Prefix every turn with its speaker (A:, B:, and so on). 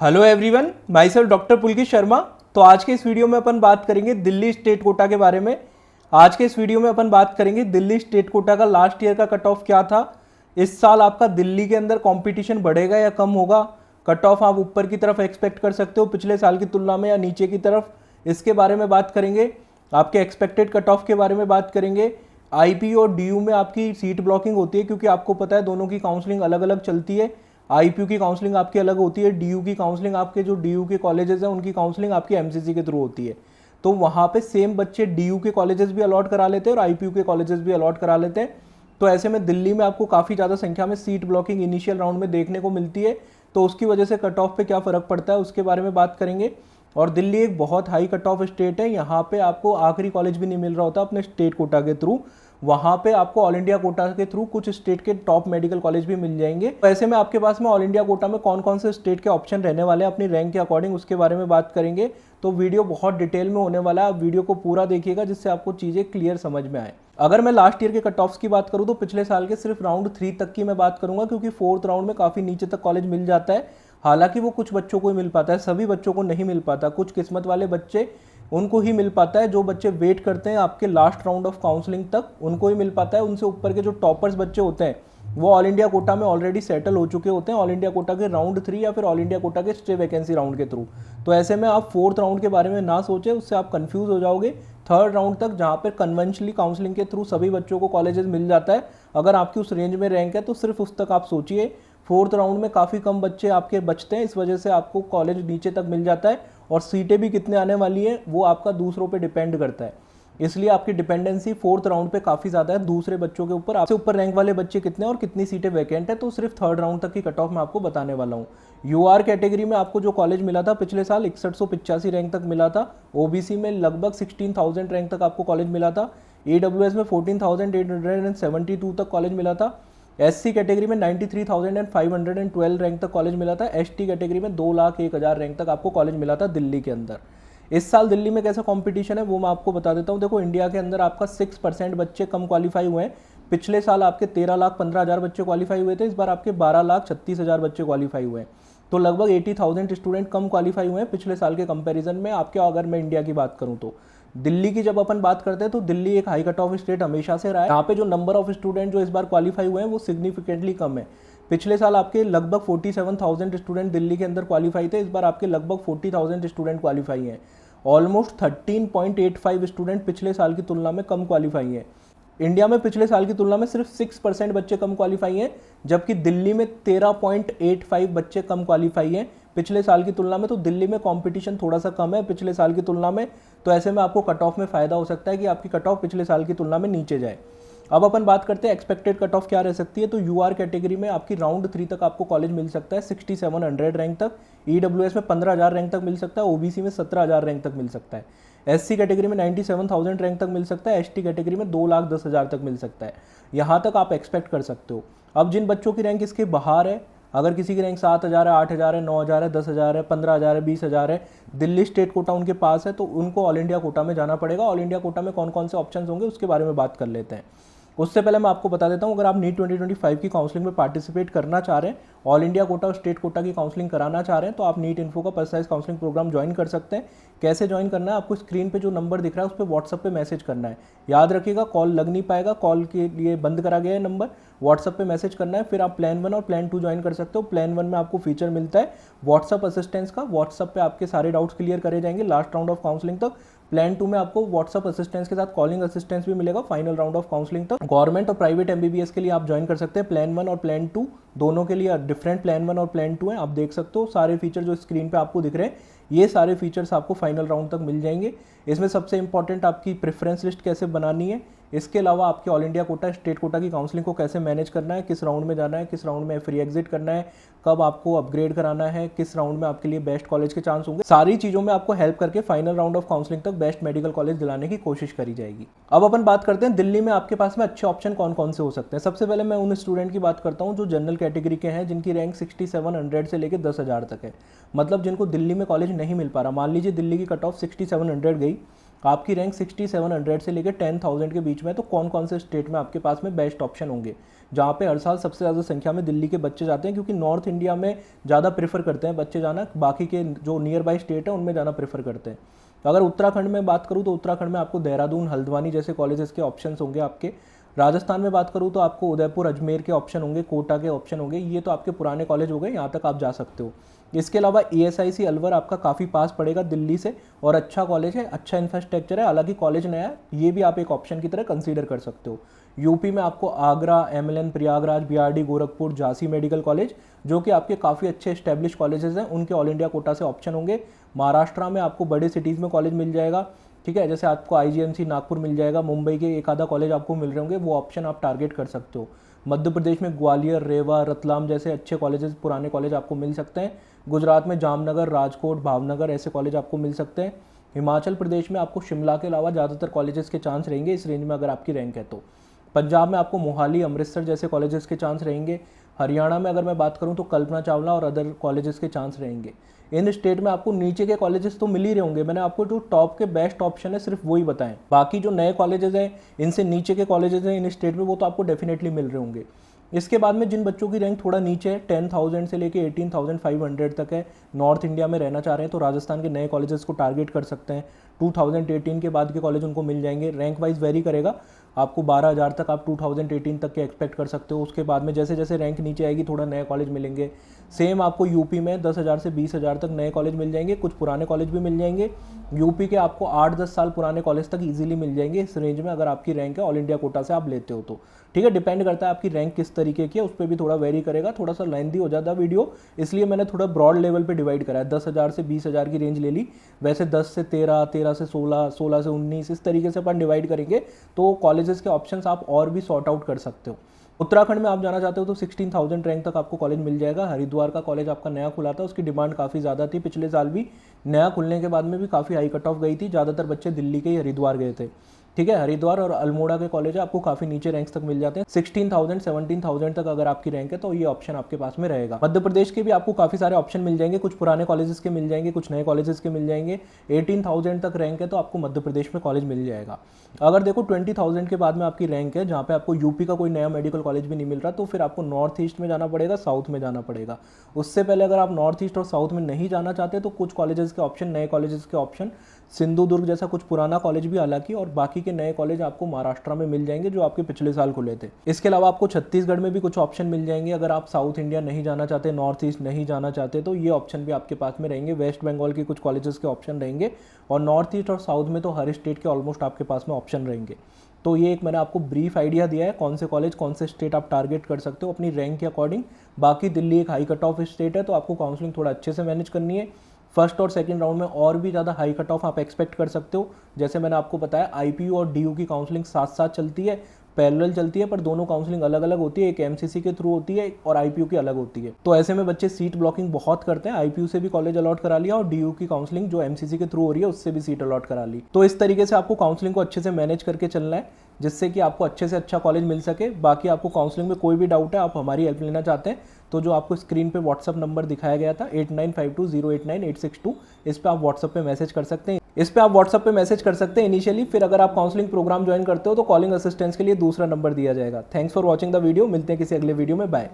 A: Hello everyone, myself doctor Pulkit Sharma. तो आज के इस वीडियो में अपन बात करेंगे दिल्ली स्टेट कोटा के बारे में। आज के इस वीडियो में अपन बात करेंगे दिल्ली स्टेट कोटा का लास्ट ईयर का कट ऑफ क्या था। इस साल आपका दिल्ली के अंदर कंपटीशन बढ़ेगा या कम होगा। कट ऑफ आप ऊपर की तरफ एक्सपेक्ट कर सकते हो पिछले साल की तुलना में या नीचे की तरफ, इसके बारे में बात करेंगे। आपके एक्सपेक्टेड कट ऑफ के बारे में बात करेंगे। आईपी और डीयू में आपकी सीट ब्लॉकिंग होती है क्योंकि आपको पता है दोनों की काउंसलिंग अलग अलग चलती है। आईपीयू की काउंसलिंग आपकी अलग होती है, डीयू की काउंसलिंग आपके जो डीयू के कॉलेजेस हैं उनकी काउंसलिंग आपकी एमसीसी के थ्रू होती है। तो वहाँ पे सेम बच्चे डीयू के कॉलेजेस भी अलॉट करा लेते हैं और आईपीयू के कॉलेजेस भी अलॉट करा लेते हैं। तो ऐसे में दिल्ली में आपको काफ़ी ज़्यादा संख्या में सीट ब्लॉकिंग इनिशियल राउंड में देखने को मिलती है। तो उसकी वजह से कट ऑफ पे क्या फ़र्क पड़ता है उसके बारे में बात करेंगे। और दिल्ली एक बहुत हाई कट ऑफ स्टेट है, यहाँ पे आपको आखिरी कॉलेज भी नहीं मिल रहा होता अपने स्टेट कोटा के थ्रू। वहाँ पे आपको ऑल इंडिया कोटा के थ्रू कुछ स्टेट के टॉप मेडिकल कॉलेज भी मिल जाएंगे। तो ऐसे में आपके पास में ऑल इंडिया कोटा में कौन कौन से स्टेट के ऑप्शन रहने वाले हैं अपनी रैंक के अकॉर्डिंग, उसके बारे में बात करेंगे। तो वीडियो बहुत डिटेल में होने वाला है, आप वीडियो को पूरा देखिएगा जिससे आपको चीज़ें क्लियर समझ में आए। अगर मैं लास्ट ईयर के कट ऑफ्स की बात करूँ तो पिछले साल के सिर्फ राउंड 3 तक की मैं बात करूंगा, क्योंकि फोर्थ राउंड में काफ़ी नीचे तक कॉलेज मिल जाता है। हालांकि वो कुछ बच्चों को ही मिल पाता है, सभी बच्चों को नहीं मिल पाता। कुछ किस्मत वाले बच्चे उनको ही मिल पाता है, जो बच्चे वेट करते हैं आपके लास्ट राउंड ऑफ काउंसलिंग तक उनको ही मिल पाता है। उनसे ऊपर के जो टॉपर्स बच्चे होते हैं वो ऑल इंडिया कोटा में ऑलरेडी सेटल हो चुके होते हैं, ऑल इंडिया कोटा के राउंड 3 या फिर ऑल इंडिया कोटा के स्टे वैकेंसी राउंड के थ्रू। तो ऐसे में आप फोर्थ राउंड के बारे में ना सोचें, उससे आप कंफ्यूज हो जाओगे। थर्ड राउंड तक जहाँ पर कन्वेंशनली काउंसलिंग के थ्रू सभी बच्चों को कॉलेजेस मिल जाता है, अगर आपकी उस रेंज में रैंक है तो सिर्फ उस तक आप सोचिए। फोर्थ राउंड में काफ़ी कम बच्चे आपके बचते हैं, इस वजह से आपको कॉलेज नीचे तक मिल जाता है। और सीटें भी कितने आने वाली हैं वो आपका दूसरों पे डिपेंड करता है, इसलिए आपकी डिपेंडेंसी फोर्थ राउंड पे काफ़ी ज़्यादा है दूसरे बच्चों के ऊपर। आपसे ऊपर रैंक वाले बच्चे कितने और कितनी सीटें वैकेंट है तो सिर्फ थर्ड राउंड तक की कट ऑफ मैं आपको बताने वाला हूँ। यूआर कैटेगरी में आपको जो कॉलेज मिला था पिछले साल 6185 रैंक तक मिला था। ओबीसी में लगभग 16,000 रैंक तक आपको कॉलेज मिला था। ईडब्ल्यूएस में 14,872 तक कॉलेज मिला था। एससी कैटेगरी में 93,512 रैंक तक कॉलेज मिला था। एसटी कैटेगरी में 2,01,000 रैंक तक आपको कॉलेज मिला था दिल्ली के अंदर। इस साल दिल्ली में कैसा कंपटीशन है वो मैं आपको बता देता हूँ। देखो, इंडिया के अंदर आपका 6% बच्चे कम क्वालिफाई हुए हैं। पिछले साल आपके 13,15,000 बच्चे क्वालिफाई हुए थे, इस बार आपके 12,36,000 बच्चे क्वालिफाई हुए हैं। तो लगभग 80,000 स्टूडेंट कम क्वालिफाई हुए हैं पिछले साल के कंपैरिजन में आपके। अगर मैं इंडिया की बात करूँ तो दिल्ली की जब अपन बात करते हैं तो दिल्ली एक हाई कट ऑफ स्टेट हमेशा से रहा है। यहाँ पे जो नंबर ऑफ स्टूडेंट जो इस बार क्वालिफाई हुए हैं वो सिग्निफिकेंटली कम है। पिछले साल आपके लगभग 47,000 स्टूडेंट दिल्ली के अंदर क्वालिफाई थे, इस बार आपके लगभग 40,000 स्टूडेंट क्वालिफाई हैं। ऑलमोस्ट 13.85 स्टूडेंट पिछले साल की तुलना में कम क्वालिफाई हैं। इंडिया में पिछले साल की तुलना में सिर्फ 6% बच्चे कम क्वालिफाई हैं, जबकि दिल्ली में 13.85 बच्चे कम क्वालिफाई हैं पिछले साल की तुलना में। तो दिल्ली में कंपटीशन थोड़ा सा कम है पिछले साल की तुलना में। तो ऐसे में आपको कट ऑफ में फ़ायदा हो सकता है कि आपकी कट ऑफ पिछले साल की तुलना में नीचे जाए। अब अपन बात करते हैं एक्सपेक्टेड कट ऑफ क्या रह सकती है। तो यूआर कैटेगरी में आपकी राउंड 3 तक आपको कॉलेज मिल सकता है 6700 रैंक तक। ईडब्ल्यूएस में 15,000 रैंक तक मिल सकता है। ओबीसी में 17,000 रैंक तक मिल सकता है। एससी कैटेगरी में 97,000 रैंक तक मिल सकता है। एसटी कैटेगरी में 2,10,000 तक मिल सकता है। यहाँ तक आप एक्सपेक्ट कर सकते हो। अब जिन बच्चों की रैंक इसके बाहर है, अगर किसी की रैंक 7,000 है, 8,000 है, 9,000 है, 10,000 है, 15,000 है, 20,000 है, दिल्ली स्टेट कोटा उनके पास है, तो उनको ऑल इंडिया कोटा में जाना पड़ेगा। ऑल इंडिया कोटा में कौन कौन से ऑप्शंस होंगे उसके बारे में बात कर लेते हैं। उससे पहले मैं आपको बता देता हूँ, अगर आप नीट 2025 की काउंसलिंग में पार्टिसिपेट करना चाह रहे हैं, ऑल इंडिया कोटा और स्टेट कोटा की काउंसलिंग कराना चाह रहे हैं, तो आप नीट इन्फो का पर्सनलाइज काउंसलिंग प्रोग्राम ज्वाइन कर सकते हैं। कैसे ज्वाइन करना है, आपको स्क्रीन पे जो नंबर दिख रहा है उस पर व्हाट्सअप पे मैसेज करना है। याद रखिएगा, कॉल लग नहीं पाएगा, कॉल के लिए बंद करा गया है नंबर। व्हाट्सअप पे मैसेज करना है, फिर आप प्लान 1 और प्लान 2 ज्वाइन कर सकते हो। प्लान 1 में आपको फीचर मिलता है व्हाट्सअप असिस्टेंस का, व्हाट्सअप पे आपके सारे डाउट्स क्लियर करे जाएंगे लास्ट राउंड ऑफ काउंसलिंग तक। प्लान 2 में आपको व्हाट्सअप असिस्टेंस के साथ कॉलिंग असिस्टेंस भी मिलेगा फाइनल राउंड ऑफ काउंसलिंग तक। गवर्नमेंट और प्राइवेट एमबीबीएस के लिए आप ज्वाइन कर सकते हैं। प्लान 1 और प्लान 2 दोनों के लिए डिफरेंट प्लान 1 और प्लान 2 हैं। आप देख सकते हो सारे फीचर जो स्क्रीन पे आपको दिख रहे हैं, ये सारे फीचर्स आपको फाइनल राउंड तक मिल जाएंगे। इसमें सबसे इंपॉर्टेंट आपकी प्रेफरेंस लिस्ट कैसे बनानी है, इसके अलावा आपके all India quota state quota की काउंसलिंग को कैसे मैनेज करना है, किस राउंड में जाना है, किस राउंड में फ्री एग्जिट करना है, कब आपको अपग्रेड कराना है, किस राउंड में आपके लिए बेस्ट कॉलेज के चांस होंगे, सारी चीज़ों में आपको हेल्प करके फाइनल राउंड ऑफ काउंसलिंग तक बेस्ट मेडिकल कॉलेज दिलाने की कोशिश करी जाएगी। अब अपन बात करते हैं दिल्ली में आपके पास में अच्छे ऑप्शन कौन कौन से हो सकते हैं। सबसे पहले मैं उन स्टूडेंट की बात करता हूँ जो जनरल कैटेगरी के हैं, जिनकी रैंक 6700 से लेकर 10,000 तक है। मतलब जिनको दिल्ली में कॉलेज नहीं मिल पा रहा। मान लीजिए दिल्ली की कट ऑफ 6700 गई आपकी रैंक 6700 से लेकर 10,000 के बीच में है, तो कौन कौन से स्टेट में आपके पास में बेस्ट ऑप्शन होंगे, जहाँ पे हर साल सबसे ज़्यादा संख्या में दिल्ली के बच्चे जाते हैं, क्योंकि नॉर्थ इंडिया में ज़्यादा प्रेफर करते हैं बच्चे जाना, बाकी के जो नियर बाई स्टेट है उनमें जाना प्रेफर करते हैं। तो अगर उत्तराखंड में बात करूँ तो उत्तराखंड में आपको देहरादून, हल्द्वानी जैसे कॉलेजेस के ऑप्शन होंगे आपके। राजस्थान में बात करूँ तो आपको उदयपुर, अजमेर के ऑप्शन होंगे, कोटा के ऑप्शन होंगे, ये तो आपके पुराने कॉलेज हो गए, यहाँ तक आप जा सकते हो। इसके अलावा ESIC अलवर आपका काफ़ी पास पड़ेगा दिल्ली से, और अच्छा कॉलेज है, अच्छा इंफ्रास्ट्रक्चर है, हालांकि कॉलेज नया है, ये भी आप एक ऑप्शन की तरह कंसीडर कर सकते हो। यूपी में आपको Agra, MLN, Prayagraj, BRD, Gorakhpur, Jhansi medical college, जो कि आपके काफ़ी अच्छे स्टैब्लिश कॉलेजेस हैं, उनके ऑल इंडिया कोटा से ऑप्शन होंगे। महाराष्ट्र में आपको बड़े सिटीज़ में कॉलेज मिल जाएगा, ठीक है, जैसे आपको IGMC नागपुर मिल जाएगा, मुंबई के एक आधा कॉलेज आपको मिल रहे होंगे, वो ऑप्शन आप टारगेट कर सकते हो। मध्य प्रदेश में ग्वालियर, रेवा, रतलाम जैसे अच्छे कॉलेजेस, पुराने कॉलेज आपको मिल सकते हैं। गुजरात में जामनगर, राजकोट, भावनगर ऐसे कॉलेज आपको मिल सकते हैं। हिमाचल प्रदेश में आपको शिमला के अलावा ज़्यादातर कॉलेजेस के चांस रहेंगे इस रेंज में अगर आपकी रैंक है तो। पंजाब में आपको मोहाली, अमृतसर जैसे कॉलेजेस के चांस रहेंगे। हरियाणा में अगर मैं बात करूं तो कल्पना चावला और अदर कॉलेजेस के चांस रहेंगे। इन स्टेट में आपको नीचे के कॉलेजेस तो मिल ही रहे होंगे, मैंने आपको जो टॉप के बेस्ट ऑप्शन है सिर्फ वही बताएं, बाकी जो नए कॉलेजेस हैं, इनसे नीचे के कॉलेजेस हैं इन स्टेट में, वो तो आपको डेफिनेटली मिल रहे होंगे। इसके बाद में जिन बच्चों की रैंक थोड़ा नीचे है, 10,000 से लेके 18,500 तक है, नॉर्थ इंडिया में रहना चाह रहे हैं, तो राजस्थान के नए कॉलेजेस को टारगेट कर सकते हैं। 2018 के बाद के कॉलेज उनको मिल जाएंगे, रैंक वाइज वेरी करेगा, आपको 12,000 तक आप 2018 तक के एक्सपेक्ट कर सकते हो। उसके बाद में जैसे जैसे रैंक नीचे आएगी थोड़ा नए कॉलेज मिलेंगे। सेम आपको यूपी में 10,000 से 20,000 तक नए कॉलेज मिल जाएंगे, कुछ पुराने कॉलेज भी मिल जाएंगे। यूपी के आपको 8-10 साल पुराने कॉलेज तक इजीली मिल जाएंगे इस रेंज में, अगर आपकी रैंक है ऑल इंडिया कोटा से आप लेते हो तो, ठीक है। डिपेंड करता है आपकी रैंक किस तरीके की है, उस पर भी थोड़ा वेरी करेगा, थोड़ा सा लेंथी हो जाता है वीडियो, इसलिए मैंने थोड़ा ब्रॉड लेवल पे डिवाइड करा है। 10,000 से 20,000 की रेंज ले ली, वैसे 10 से 13, 13 से 16, 16 से 19 इस तरीके से अपन डिवाइड करेंगे, तो कॉलेजेस के ऑप्शंस आप और भी सॉर्ट आउट कर सकते हो। उत्तराखंड में आप जाना चाहते हो तो 16,000 रैंक तक आपको कॉलेज मिल जाएगा। हरिद्वार का कॉलेज आपका नया खुला था, उसकी डिमांड काफ़ी ज़्यादा थी, पिछले साल भी नया खुलने के बाद में भी काफ़ी हाई कट ऑफ गई थी, ज़्यादातर बच्चे दिल्ली के ही हरिद्वार गए थे, ठीक है। हरिद्वार और अल्मोड़ा के कॉलेज आपको काफ़ी नीचे रैंक्स तक मिल जाते हैं, 16,000 17,000 तक अगर आपकी रैंक है तो ये ऑप्शन आपके पास में रहेगा। मध्य प्रदेश के भी आपको काफ़ी सारे ऑप्शन मिल जाएंगे, कुछ पुराने कॉलेजेस के मिल जाएंगे, कुछ नए कॉलेजेस के मिल जाएंगे। 18,000 तक रैंक है तो आपको मध्य प्रदेश में कॉलेज मिल जाएगा। अगर देखो 20,000 के बाद में आपकी रैंक है, जहाँ पे आपको यूपी का कोई नया मेडिकल कॉलेज भी नहीं मिल रहा, तो फिर आपको नॉर्थ ईस्ट में जाना पड़ेगा, साउथ में जाना पड़ेगा। उससे पहले अगर आप नॉर्थ ईस्ट और साउथ में नहीं जाना चाहते तो कुछ कॉलेजेस के ऑप्शन, नए कॉलेजेस के ऑप्शन, सिंधुदुर्ग जैसा कुछ पुराना कॉलेज भी हालांकि, और बाकी के नए कॉलेज आपको महाराष्ट्र में मिल जाएंगे जो आपके पिछले साल खुले थे। इसके अलावा आपको छत्तीसगढ़ में भी कुछ ऑप्शन मिल जाएंगे, अगर आप साउथ इंडिया नहीं जाना चाहते, नॉर्थ ईस्ट नहीं जाना चाहते, तो ये ऑप्शन भी आपके पास में रहेंगे। वेस्ट बंगाल के कुछ कॉलेजेस के ऑप्शन रहेंगे, और नॉर्थ ईस्ट और साउथ में तो हर स्टेट के ऑलमोस्ट आपके पास में ऑप्शन रहेंगे। तो ये एक मैंने आपको ब्रीफ आइडिया दिया है, कौन से कॉलेज, कौन से स्टेट आप टारगेट कर सकते हो अपनी रैंक के अकॉर्डिंग। बाकी दिल्ली एक हाई कट ऑफ स्टेट है, तो आपको काउंसलिंग थोड़ा अच्छे से मैनेज करनी है। फर्स्ट और सेकंड राउंड में और भी ज़्यादा हाई कट ऑफ आप एक्सपेक्ट कर सकते हो। जैसे मैंने आपको बताया, IPU और DU की काउंसलिंग साथ साथ चलती है, पैरेलल चलती है, पर दोनों काउंसलिंग अलग अलग होती है, एक MCC के थ्रू होती है और IPU की अलग होती है। तो ऐसे में बच्चे सीट ब्लॉकिंग बहुत करते हैं, IPU से भी कॉलेज अलॉट करा लिया और DU की काउंसलिंग जो MCC के थ्रू हो रही है उससे भी सीट अलॉट करा ली। तो इस तरीके से आपको काउंसलिंग को अच्छे से मैनेज करके चलना है, जिससे कि आपको अच्छे से अच्छा कॉलेज मिल सके। बाकी आपको काउंसलिंग में कोई भी डाउट है, आप हमारी हेल्प लेना चाहते हैं, तो जो आपको स्क्रीन पे व्हाट्सअप नंबर दिखाया गया था 8952089862, इस पे आप व्हाट्सअप पे मैसेज कर सकते हैं इनिशियली। फिर अगर आप काउंसलिंग प्रोग्राम ज्वाइन करते हो तो कॉलिंग असिस्टेंस के लिए दूसरा नंबर दिया जाएगा। Thanks for watching the video, मिलते हैं किसी अगले वीडियो में, बाय।